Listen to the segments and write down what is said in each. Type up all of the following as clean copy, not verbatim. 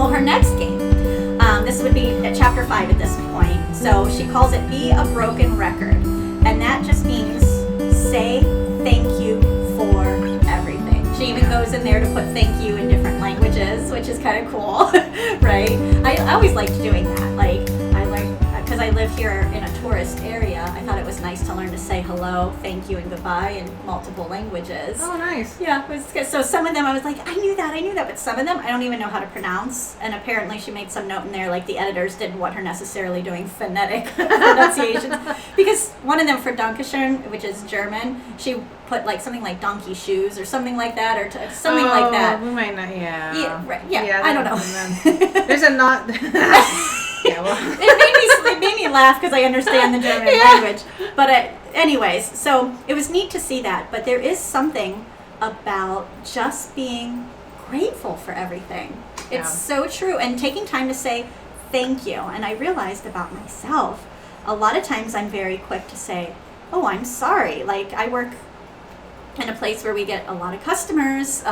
Well, her next game, this would be at chapter 5 at this point. So she calls it Be a Broken Record. And that just means say thank you for everything. She even goes in there to put thank you in different languages, which is kind of cool, right? I always liked doing that. Like, because I live here in a tourist area, I thought it was nice to learn to say hello, thank you, and goodbye in multiple languages. Oh, nice. Yeah, it was good. So some of them I was like, I knew that, but some of them I don't even know how to pronounce. And apparently she made some note in there, like the editors didn't want her necessarily doing phonetic pronunciations. Because one of them for Dankeschön, which is German, she put like something like donkey shoes or something like that, or something like that. We might not, yeah. Yeah, right, yeah, I don't know. There's a not... Yeah, well. it made me laugh because I understand the German language. But anyways, so it was neat to see that. But there is something about just being grateful for everything. It's so true. And taking time to say thank you. And I realized about myself, a lot of times I'm very quick to say, oh, I'm sorry. Like, I work in a place where we get a lot of customers,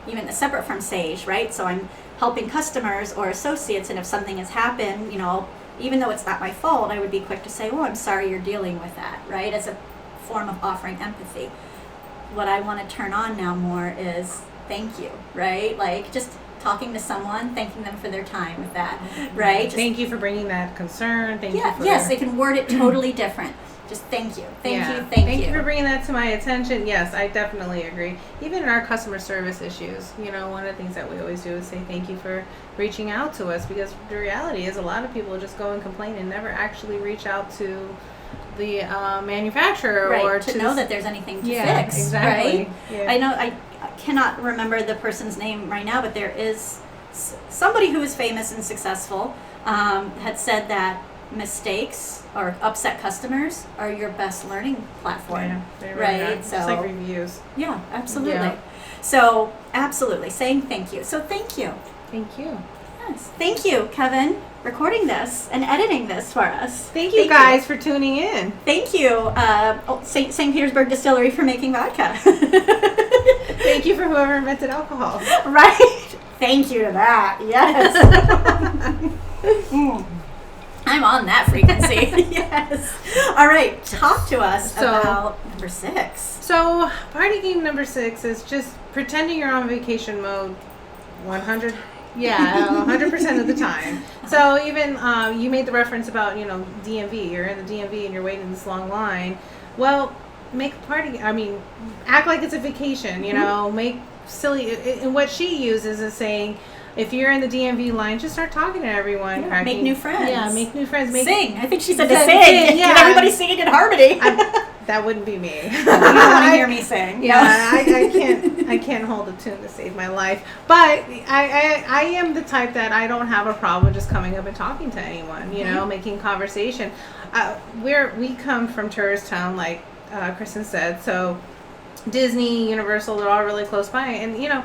even separate from Saige, right? So I'm helping customers or associates, and if something has happened, even though it's not my fault, I would be quick to say, oh, I'm sorry you're dealing with that, right? As a form of offering empathy. What I want to turn on now more is thank you, right? Like, just talking to someone, thanking them for their time with that, right? Just, thank you for bringing that concern. Thank you for... Yes, they can word it totally different. Just thank you. Thank you for bringing that to my attention. Yes, I definitely agree. Even in our customer service issues, one of the things that we always do is say thank you for reaching out to us, because the reality is a lot of people just go and complain and never actually reach out to the manufacturer, right, or to know that there's anything to fix. Exactly. Right? Yeah. I know I cannot remember the person's name right now, but there is somebody who is famous and successful had said that mistakes or upset customers are your best learning platform, right? So, just like reviews. Yeah, absolutely. Yeah. So, absolutely, saying thank you. So, thank you. Thank you. Yes, thank you, Kevin, recording this and editing this for us. Thank you guys for tuning in. Thank you, St. Petersburg Distillery, for making vodka. Thank you for whoever invented alcohol. Right. Thank you to that. Yes. I'm on that frequency. Yes. All right. Talk to us about number 6. So, party game number 6 is just pretending you're on vacation mode 100% of the time. So, even you made the reference about, DMV. You're in the DMV and you're waiting in this long line. Well, make a party. Act like it's a vacation, make silly. And what she uses is saying, if you're in the DMV line, just start talking to everyone. Yeah, make new friends. Yeah, make new friends. Sing. I think she said to sing. Yeah. Get everybody singing in harmony. That wouldn't be me. You don't want to hear me sing. Yeah, I can't hold a tune to save my life. But I am the type that I don't have a problem just coming up and talking to anyone, making conversation. We come from tourist town, like Kristen said, so Disney, Universal, they're all really close by. And,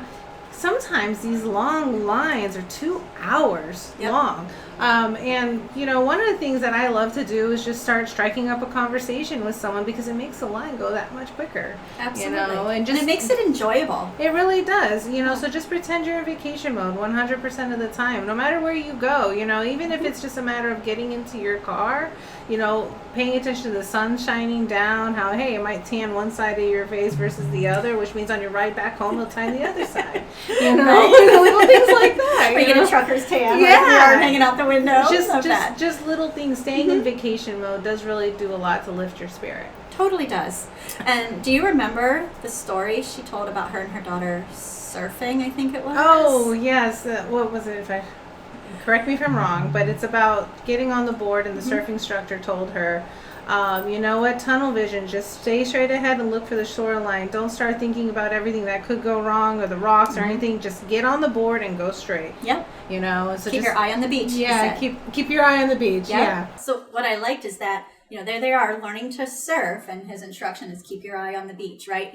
sometimes these long lines are 2 hours long. And, one of the things that I love to do is just start striking up a conversation with someone, because it makes the line go that much quicker. Absolutely. And it makes it enjoyable. It really does. So just pretend you're in vacation mode 100% of the time, no matter where you go, even if it's just a matter of getting into your car, paying attention to the sun shining down, how, hey, it might tan one side of your face versus the other, which means on your ride back home, it'll tan the other side. Little things like that. Or you get a trucker's tan. Yeah. Right? Hanging out the window. Just little things. Staying in vacation mode does really do a lot to lift your spirit. Totally does. And do you remember the story she told about her and her daughter surfing, I think it was? Oh, yes. What was it? Correct me if I'm wrong, but it's about getting on the board, and the surfing instructor told her, you know what, tunnel vision, just stay straight ahead and look for the shoreline. Don't start thinking about everything that could go wrong, or the rocks or anything. Just get on the board and go straight. Yep. So keep your eye on the beach. Yeah, keep your eye on the beach. Yep. Yeah. So what I liked is that, there they are learning to surf, and his instruction is keep your eye on the beach, right?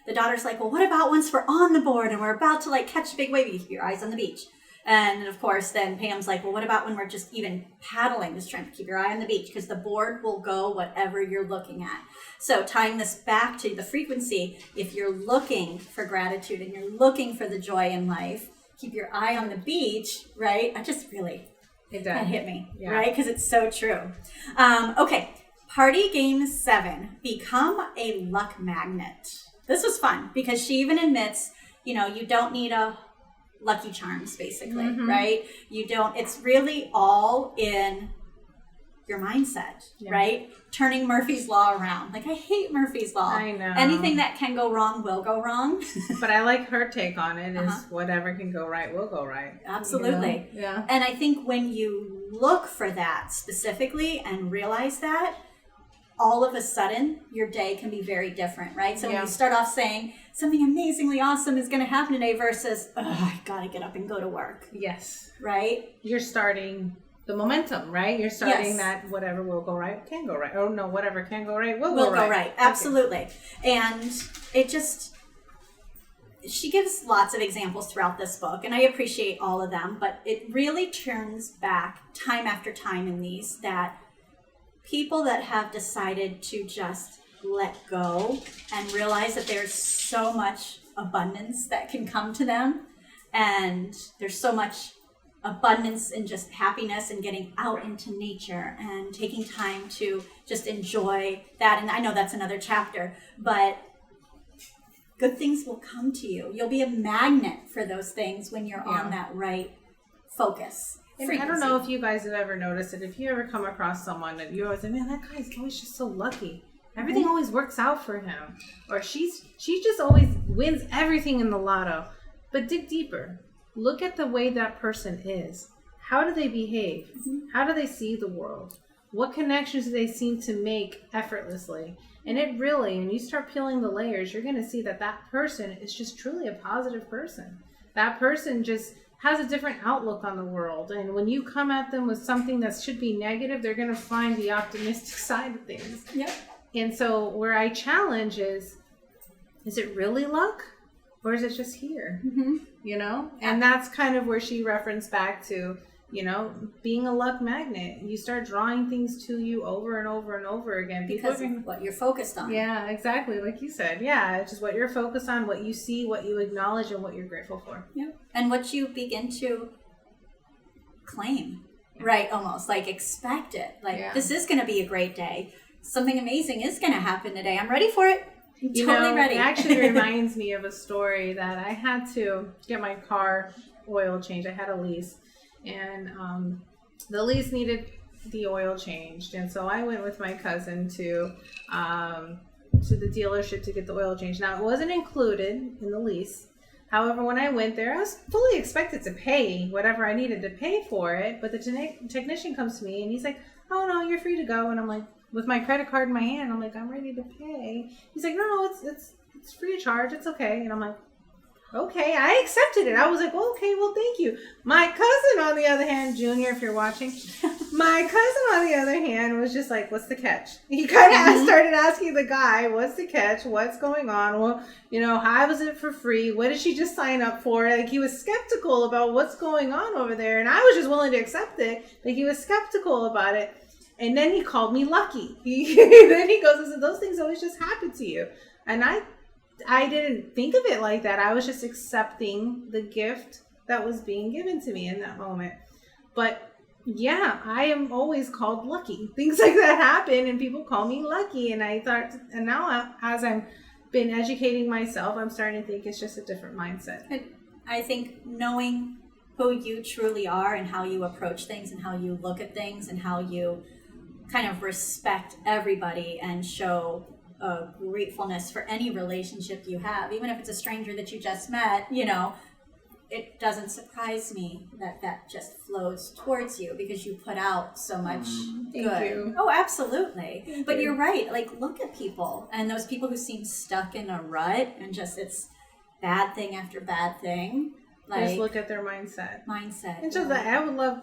The daughter's like, well, what about once we're on the board and we're about to catch a big wave? You keep your eyes on the beach. And of course, then Pam's like, well, what about when we're just even paddling? Just trying to keep your eye on the beach, because the board will go whatever you're looking at. So tying this back to the frequency, if you're looking for gratitude and you're looking for the joy in life, keep your eye on the beach, right? That hit me, right? Because it's so true. Okay, party game 7, become a luck magnet. This was fun because she even admits, you don't need a Lucky Charms, basically, right? It's really all in your mindset, right? Turning Murphy's Law around. Like, I hate Murphy's Law. I know. Anything that can go wrong will go wrong. But I like her take on it is whatever can go right will go right. Absolutely. Yeah. And I think when you look for that specifically and realize that, all of a sudden your day can be very different, right? So when you start off saying something amazingly awesome is going to happen today versus, I got to get up and go to work. Yes. Right? You're starting the momentum, right? You're starting that whatever will go right can go right. Oh no, whatever can go right will go right. Absolutely. Okay. And she gives lots of examples throughout this book, and I appreciate all of them, but it really turns back time after time in these that people that have decided to just let go and realize that there's so much abundance that can come to them, and there's so much abundance and just happiness and getting out into nature and taking time to just enjoy that. And I know that's another chapter, but good things will come to you. You'll be a magnet for those things when you're on that right focus. And I don't know if you guys have ever noticed it. If you ever come across someone that you always say, man, that guy's always just so lucky. Everything always works out for him. Or she just always wins everything in the lotto. But dig deeper. Look at the way that person is. How do they behave? How do they see the world? What connections do they seem to make effortlessly? And it really, when you start peeling the layers, you're going to see that that person is just truly a positive person. That person just has a different outlook on the world. And when you come at them with something that should be negative, they're going to find the optimistic side of things. Yep. And so where I challenge is it really luck? Or is it just here? And that's kind of where she referenced back to, being a luck magnet. You start drawing things to you over and over and over again. Because of what you're focused on. Yeah, exactly. Like you said. Yeah, it's just what you're focused on, what you see, what you acknowledge, and what you're grateful for. Yeah. And what you begin to claim, right? Almost like expect it. Like, this is going to be a great day. Something amazing is going to happen today. I'm ready for it. Totally ready. It actually reminds me of a story that I had to get my car oil changed. I had a lease, and the lease needed the oil changed, and so I went with my cousin to the dealership to get the oil changed. Now, it wasn't included in the lease. However, when I went there, I was fully expected to pay whatever I needed to pay for it. But the technician comes to me and he's like, "Oh no, you're free to go." And I'm like, with my credit card in my hand, I'm like, I'm ready to pay. He's like, no, it's free of charge. It's okay. And I'm like, okay. I accepted it. I was like, okay, well, thank you. My cousin, on the other hand, Junior, if you're watching, my cousin, on the other hand, was just like, what's the catch? He kind of started asking the guy, what's the catch? What's going on? Well, how was it for free? What did she just sign up for? Like, he was skeptical about what's going on over there. And I was just willing to accept it. But he was skeptical about it. And then he called me lucky. Then he goes and said, those things always just happen to you. And I didn't think of it like that. I was just accepting the gift that was being given to me in that moment. But yeah, I am always called lucky. Things like that happen and people call me lucky. And I thought, and now as I've been educating myself, I'm starting to think it's just a different mindset. And I think knowing who you truly are and how you approach things and how you look at things and how you kind of respect everybody and show gratefulness for any relationship you have, even if it's a stranger that you just met, it doesn't surprise me that just flows towards you because you put out so much good. Thank you. Oh, absolutely. Thank but you. You're right. Like, look at people and those people who seem stuck in a rut and just it's bad thing after bad thing. Like, just look at their mindset. And just that I would love,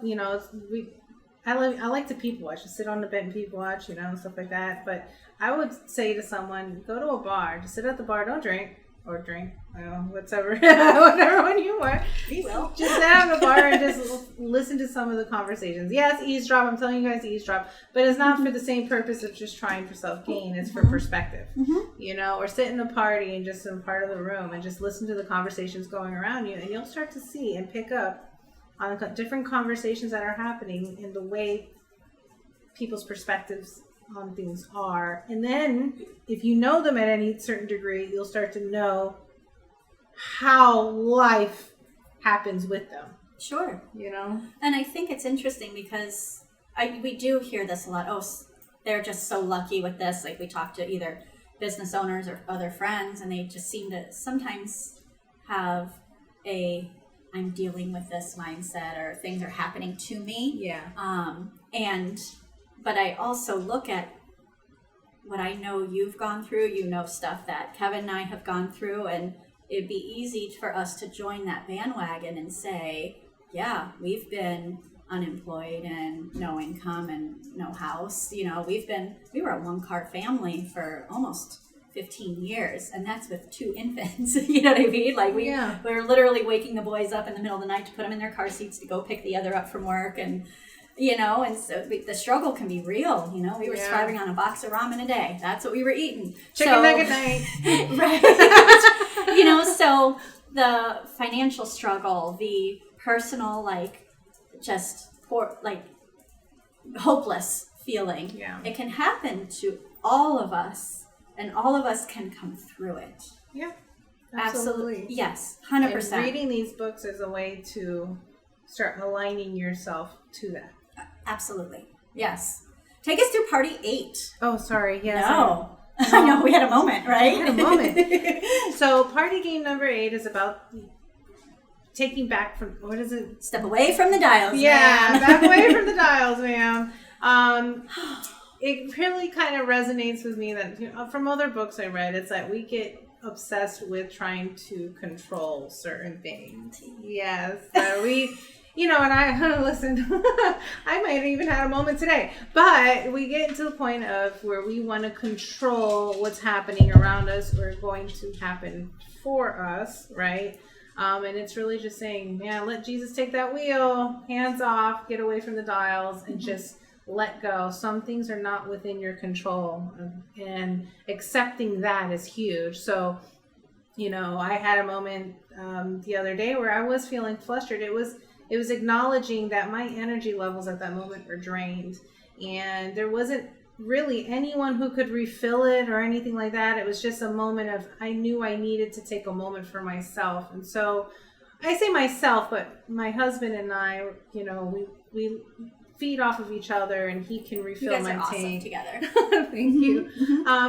I like to people watch, just sit on the bed and people watch, and stuff like that. But I would say to someone, go to a bar, just sit at the bar, don't drink, or drink. I don't know, whatever, whatever one you want. We will. Just sit at the bar and just listen to some of the conversations. Yes, eavesdrop. I'm telling you guys to eavesdrop, but it's not for the same purpose of just trying for self-gain. It's for perspective, you know, or sit in a party and just in part of the room and just listen to the conversations going around you, and you'll start to see and pick up on different conversations that are happening in the way people's perspectives on things are. And then if you know them at any certain degree, you'll start to know how life happens with them. Sure. You know? And I think it's interesting because we do hear this a lot. Oh, they're just so lucky with this. Like we talk to either business owners or other friends, and they just seem to sometimes have I'm dealing with this mindset, or things are happening to me. Yeah. But I also look at what I know you've gone through, you know, stuff that Kevin and I have gone through, and it'd be easy for us to join that bandwagon and say, yeah, we've been unemployed and no income and no house. You know, we were a one-car family for almost 15 years, and that's with 2 infants. You know what I mean? Like we were literally waking the boys up in the middle of the night to put them in their car seats to go pick the other up from work, and you know, and so the struggle can be real. You know, we were surviving on a box of ramen a day. That's what we were eating. Chicken nugget night. Right. You know, so the financial struggle, the personal, like, just poor, like, hopeless feeling. Yeah. It can happen to all of us, and all of us can come through it. Yeah. Absolutely. Yes. 100%. And reading these books is a way to start aligning yourself to that. Absolutely. Yes. Take us through party 8. Oh, sorry. Yes. No. I know. We had a moment, right? We had a moment. So party game number 8 is about taking back from, what is it? Step away from the dials, man. Back away from the dials, ma'am. It really kind of resonates with me that, you know, from other books I read, it's that we get obsessed with trying to control certain things. Yes. We... You know, and I listen, I might have even had a moment today, but we get to the point of where we want to control what's happening around us or going to happen for us, right? And it's really just saying, man, let Jesus take that wheel, hands off, get away from the dials, and just let go. Some things are not within your control, and accepting that is huge. So, you know, I had a moment the other day where I was feeling flustered. It was acknowledging that my energy levels at that moment were drained, and there wasn't really anyone who could refill it or anything like that. It was just a moment of, I knew I needed to take a moment for myself. And so I say myself, but my husband and I, you know, we feed off of each other, and he can refill you guys my are tank. Awesome together. Thank you.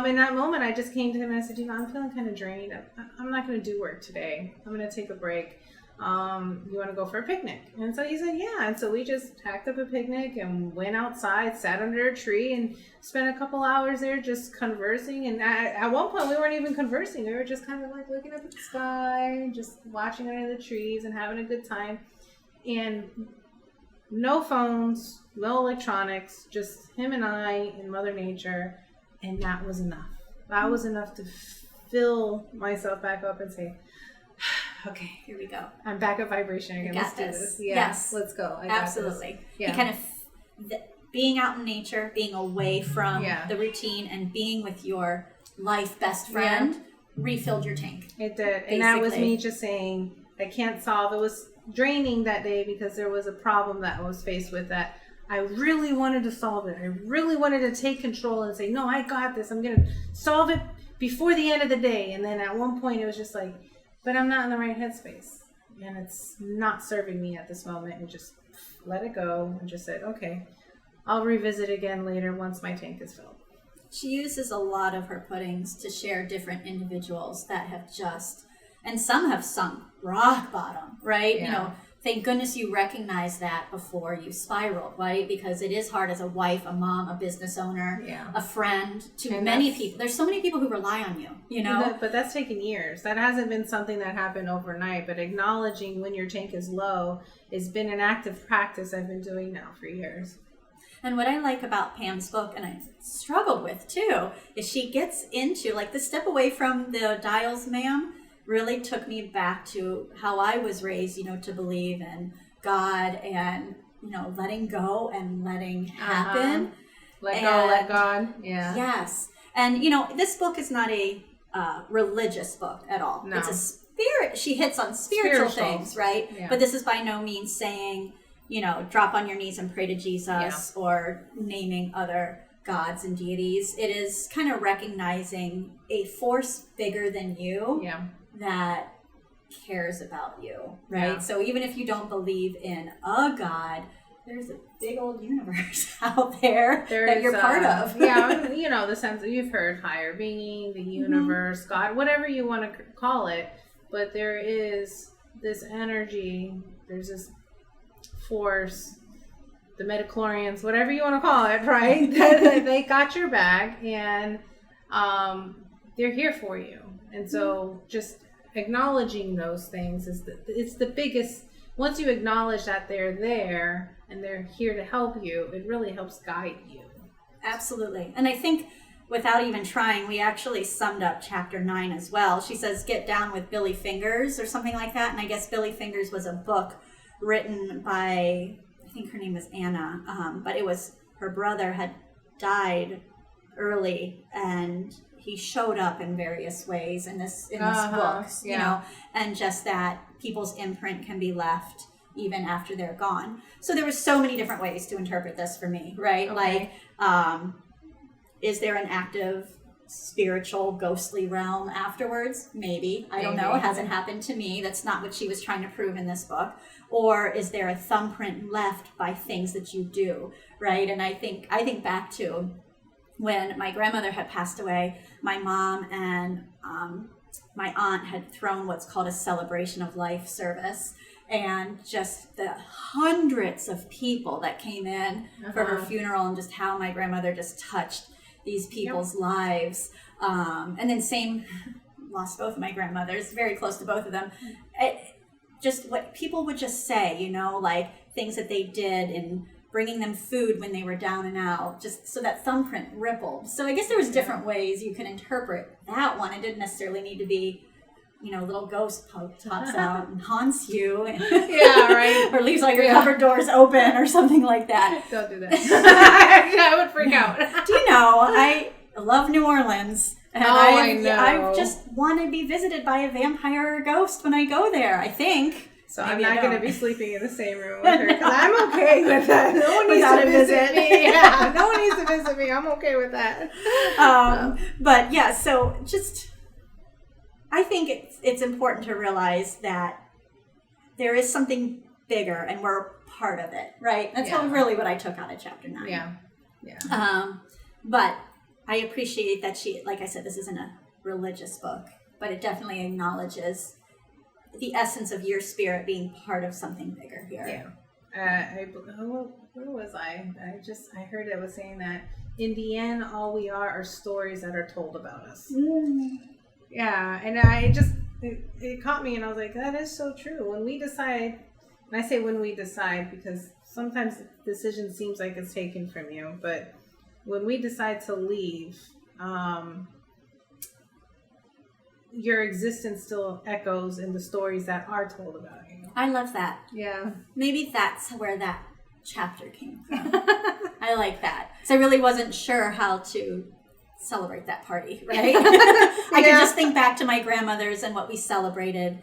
In that moment, I just came to him and I said, you know, I'm feeling kind of drained. I'm not going to do work today. I'm going to take a break. You want to go for a picnic? And so he said, yeah. And so we just packed up a picnic and went outside, sat under a tree, and spent a couple hours there just conversing. And at one point, we weren't even conversing. We were just kind of like looking up at the sky, just watching under the trees and having a good time. And no phones, no electronics, just him and I and Mother Nature. And that was enough. That was enough to fill myself back up and say, okay, here we go. I'm back at vibration again. Let's do this. Yeah, yes, let's go. Absolutely. Yeah. Kind of being out in nature, being away from the routine, and being with your life best friend refilled your tank. It did. Basically. And that was me just saying, I can't solve. It was draining that day because there was a problem that I was faced with that I really wanted to solve it. I really wanted to take control and say, no, I got this. I'm going to solve it before the end of the day. And then at one point it was just like, but I'm not in the right headspace, and it's not serving me at this moment, and just let it go and just said, okay, I'll revisit again later once my tank is filled. She uses a lot of her puddings to share different individuals that have just, and some have sunk rock bottom, right? Yeah. You know, thank goodness you recognize that before you spiral, right? Because it is hard as a wife, a mom, a business owner, a friend, to many people. There's so many people who rely on you, you know? But that's taken years. That hasn't been something that happened overnight, but acknowledging when your tank is low has been an active practice I've been doing now for years. And what I like about Pam's book, and I struggled with too, is she gets into, like, the step away from the dials, ma'am, really took me back to how I was raised, to believe in God and, letting go and letting happen. Let go, let God. Yeah. Yes. And, this book is not a religious book at all. No. It's a spirit. She hits on spiritual things, right? Yeah. But this is by no means saying, drop on your knees and pray to Jesus or naming other gods and deities. It is kind of recognizing a force bigger than you that cares about you, right? Yeah. So even if you don't believe in a god, there's a big old universe out there that you're part of. The sense that you've heard higher being, the universe, God, whatever you want to call it. But there is this energy, there's this force, the midichlorians, whatever you want to call it, right? They got your back and they're here for you. And so just acknowledging those things it's the biggest. Once you acknowledge that they're there and they're here to help you, it really helps guide you. Absolutely. And I think without even trying, we actually summed up chapter 9 as well. She says, get down with Billy Fingers or something like that. And I guess Billy Fingers was a book written by, I think her name was Anna, but it was her brother had died early and he showed up in various ways in this book, and just that people's imprint can be left even after they're gone. So there were so many different ways to interpret this for me, right? Okay. Like, is there an active spiritual ghostly realm afterwards? Maybe. I don't know. It hasn't happened to me. That's not what she was trying to prove in this book. Or is there a thumbprint left by things that you do, right? And I think back to when my grandmother had passed away, my mom and my aunt had thrown what's called a celebration of life service. And just the hundreds of people that came in for her funeral, and just how my grandmother just touched these people's lives. And then lost both of my grandmothers, very close to both of them. Just what people would just say, like things that they did and bringing them food when they were down and out, just so that thumbprint rippled. So I guess there was different ways you can interpret that one. It didn't necessarily need to be, little ghost pops out and haunts you. And or leaves all your cupboard doors open or something like that. Don't do that. I would freak out. Do you know, I love New Orleans. And I know. I just want to be visited by a vampire or ghost when I go there, I think. So maybe I'm not going to be sleeping in the same room with her because I'm okay with that. No one needs to visit me. Yeah, no one needs to visit me. I'm okay with that. But yeah, so just, I think it's important to realize that there is something bigger and we're part of it, right? That's really what I took out of chapter 9. Yeah. But I appreciate that she, like I said, this isn't a religious book, but it definitely acknowledges the essence of your spirit being part of something bigger here. Yeah. Where was I? I heard it was saying that in the end, all we are stories that are told about us. Yeah. And it caught me and I was like, that is so true. When we decide, and I say when we decide because sometimes the decision seems like it's taken from you, but when we decide to leave, your existence still echoes in the stories that are told about you. I love that. Yeah. Maybe that's where that chapter came from. I like that. So I really wasn't sure how to celebrate that party, right? I could just think back to my grandmothers and what we celebrated,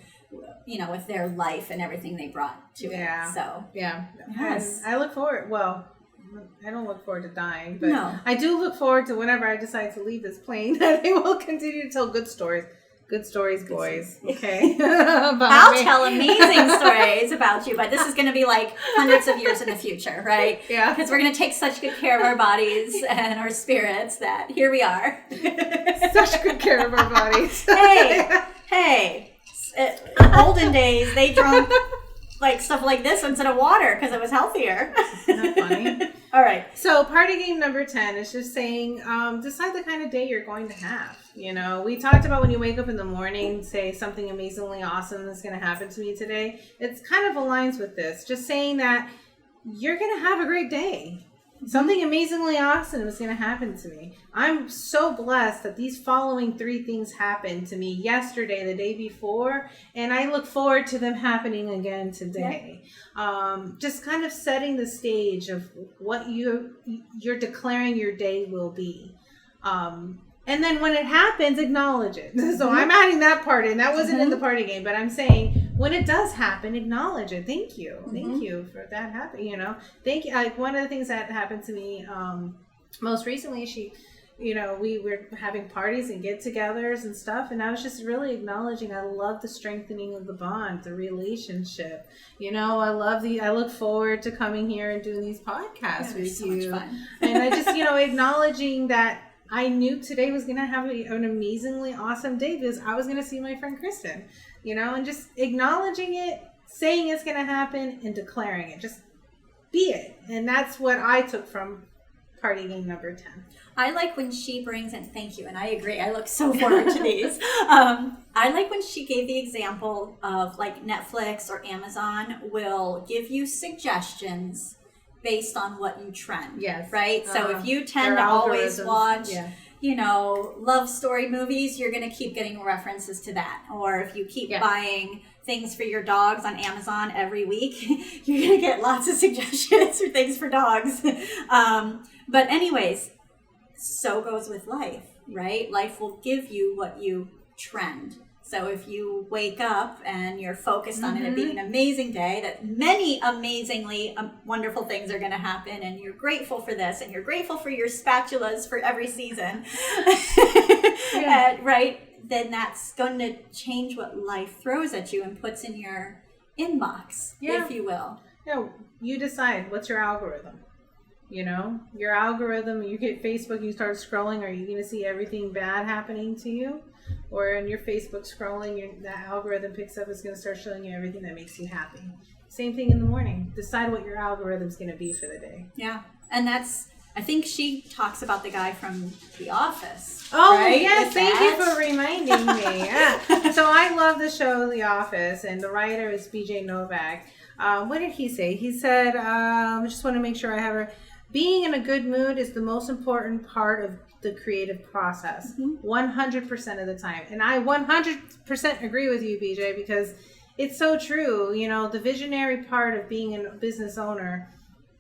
with their life and everything they brought to it. So, yes. And I look forward, I don't look forward to dying, but no. I do look forward to whenever I decide to leave this plane that they will continue to tell good stories. Good stories, boys. Okay. I'll tell amazing stories about you, but this is going to be like hundreds of years in the future, right? Yeah. Because we're going to take such good care of our bodies and our spirits that here we are. Such good care of our bodies. Hey. In olden days, they drank like stuff like this instead of water because it was healthier. Isn't that funny? All right. So party game number 10 is just saying, decide the kind of day you're going to have. We talked about when you wake up in the morning, say something amazingly awesome is going to happen to me today. It's kind of aligns with this. Just saying that you're going to have a great day. Something amazingly awesome is going to happen to me. I'm so blessed that these following 3 things happened to me yesterday, the day before, and I look forward to them happening again today. Just kind of setting the stage of what you're declaring your day will be. And then when it happens, acknowledge it. So I'm adding that part in. That wasn't in the party game, but I'm saying when it does happen, acknowledge it. Thank you. Thank you for that happening, Thank you. Like one of the things that happened to me most recently, we were having parties and get-togethers and stuff, and I was just really acknowledging I love the strengthening of the bond, the relationship. I look forward to coming here and doing these podcasts with so you. much fun. And I just, acknowledging that I knew today was going to have an amazingly awesome day because I was going to see my friend Kristen, and just acknowledging it, saying it's going to happen, and declaring it. Just be it. And that's what I took from party game number 10. I like when she brings in, thank you, and I agree. I look so forward to these. I like when she gave the example of like Netflix or Amazon will give you suggestions based on what you trend. Yes. Right? So if you tend to always watch, yeah. Love story movies, you're going to keep getting references to that. Or if you keep buying things for your dogs on Amazon every week, you're going to get lots of suggestions for things for dogs. But anyways, so goes with life, right? Life will give you what you trend. So if you wake up and you're focused on it being an amazing day, that many amazingly wonderful things are going to happen, and you're grateful for this, and you're grateful for your spatulas for every season, right? Then that's going to change what life throws at you and puts in your inbox, if you will. You decide what's your algorithm. Your algorithm, you get Facebook, you start scrolling, are you going to see everything bad happening to you? Or in your Facebook scrolling, that algorithm picks up, is going to start showing you everything that makes you happy. Same thing in the morning. Decide what your algorithm's going to be for the day. Yeah. And I think she talks about the guy from The Office. Oh, right? yes. Thank you for reminding me. Yeah. So I love the show The Office, and the writer is BJ Novak. What did he say? He said, I just want to make sure I have her. Being in a good mood is the most important part of the creative process, 100% of the time. And I 100% agree with you, BJ, because it's so true. The visionary part of being a business owner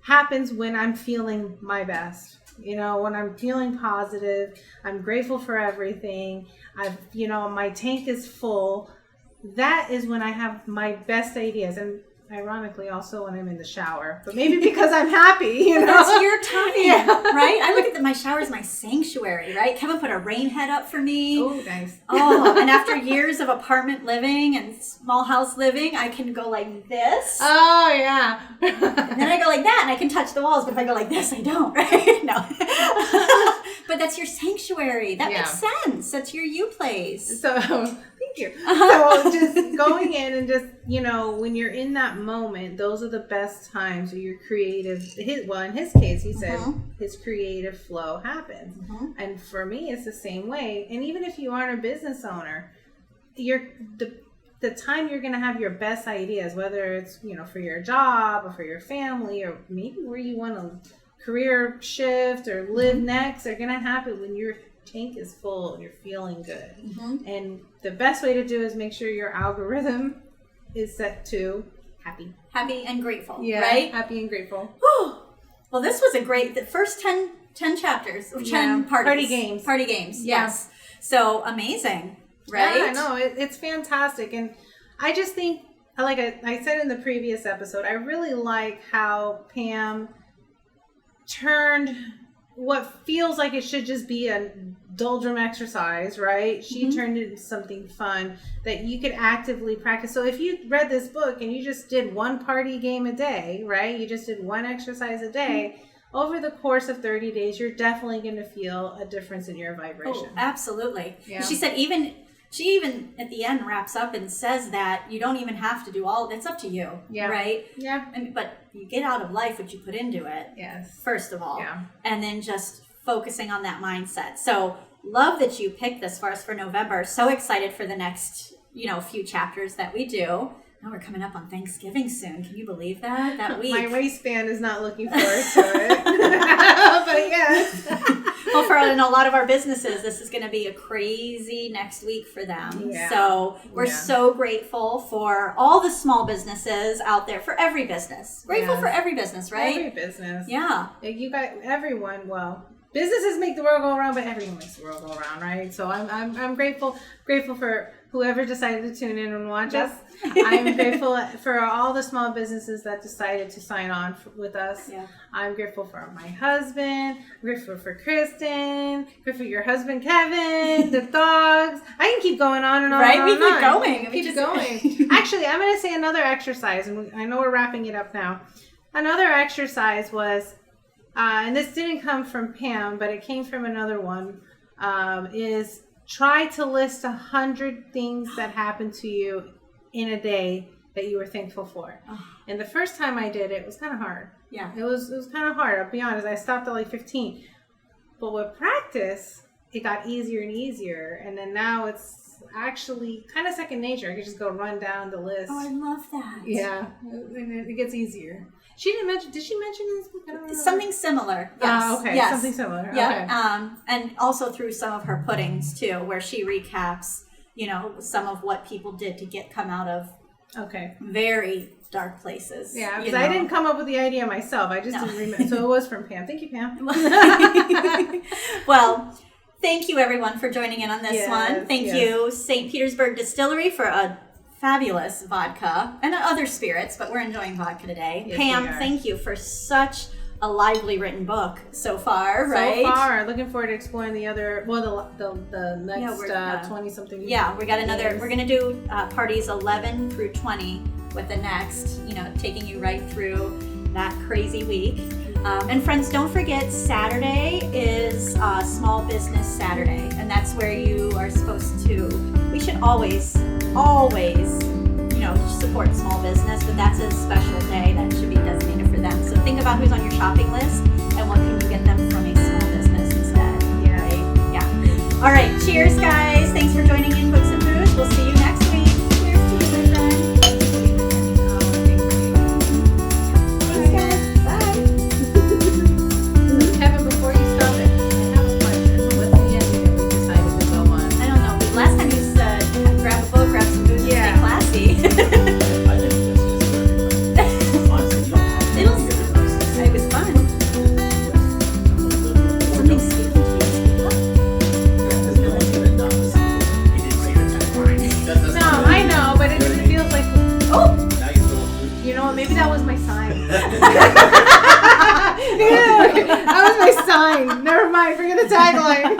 happens when I'm feeling my best. When I'm feeling positive, I'm grateful for everything. My tank is full. That is when I have my best ideas. And ironically, also when I'm in the shower, but maybe because I'm happy, That's your time, right? I look at my shower as my sanctuary, right? Kevin put a rain head up for me. Oh, nice. And after years of apartment living and small house living, I can go like this. Oh, yeah. And then I go like that, and I can touch the walls, but if I go like this, I don't, right? No. But that's your sanctuary. That makes sense. That's your you place. So, thank you. So just going in and just, when you're in that moment, those are the best times where your creative, in his case, he said his creative flow happens. And for me, it's the same way. And even if you aren't a business owner, the time you're going to have your best ideas, whether it's, for your job or for your family or maybe where you want to career shift or live next, are going to happen when your tank is full and you're feeling good. And the best way to do is make sure your algorithm is set to happy and grateful, right? Happy and grateful. Well, this was the first 10 chapters, 10 party games, yes. So amazing, right? Yeah, I know, it's fantastic. And I just think, like I said in the previous episode, I really like how Pam turned what feels like it should just be a doldrum exercise, right? She turned it into something fun that you could actively practice. So if you read this book and you just did one party game a day, right? You just did one exercise a day, over the course of 30 days, you're definitely going to feel a difference in your vibration. Oh, absolutely. Yeah. She said she even at the end wraps up and says that you don't even have to do all, it's up to you, right? Yeah. But you get out of life what you put into it, first of all, and then just focusing on that mindset. So love that you picked this for us for November. So excited for the next, few chapters that we do. Now we're coming up on Thanksgiving soon. Can you believe that? That week. My waistband is not looking forward to it. But yes. Well, for in a lot of our businesses, this is going to be a crazy next week for them. Yeah. So we're so grateful for all the small businesses out there, for every business. Grateful for every business, right? Every business. Yeah. You got everyone. Well, businesses make the world go around, but everyone makes the world go around, right? So I'm grateful for whoever decided to tune in and watch us. I'm grateful for all the small businesses that decided to sign on with us. Yeah. I'm grateful for my husband. I'm grateful for Kristen. Grateful for your husband, Kevin. The dogs. I can keep going on and on. Right? And on. We keep going. Keep going. Actually, I'm going to say another exercise, and I know we're wrapping it up now. Another exercise was, and this didn't come from Pam, but it came from another one, is try to list 100 things that happened to you in a day that you were thankful for. And the first time I did it, it was kind of hard. Yeah. It was kind of hard. I'll be honest. I stopped at like 15. But with practice, it got easier and easier. And then now it's actually kind of second nature. I could just go run down the list. Oh, I love that. Yeah. And it gets easier. She didn't mention. Did she mention this book? I don't remember. Something similar. Yes. Okay. Yes. Something similar. Yeah. Okay. And also through some of her puddings too, where she recaps, some of what people did to come out of very dark places. Yeah, because I didn't come up with the idea myself. I just didn't remember. So it was from Pam. Thank you, Pam. Well, thank you everyone for joining in on this one. Thank you, St. Petersburg Distillery, for a fabulous vodka and other spirits, but we're enjoying vodka today. Yes, Pam, thank you for such a lively written book so far, right? So far, looking forward to exploring the other, the next 20-something. Yeah, we got another, we're going to do parties 11 through 20 with the next, taking you right through that crazy week. And friends, don't forget, Saturday is Small Business Saturday, and that's where you are supposed to, we should always, support small business, but that's a special day that should be designated for them. So think about who's on your shopping list and what can you get them from a small business instead. Yeah. Right? Yeah. All right. Cheers, guys. Thanks for joining in Books and Booze. We'll see you next week. Cheers to you, Linda. Thanks, guys. Bye. Kevin, before you stop it, I have a question. What's the ending that we decided to go on? I don't know. Last time you said grab a book, grab some booze, and stay classy. It was fun. Something speaking to you. No, I know, but it feels like, maybe that was my sign. That was my sign. Never mind, forget the tagline.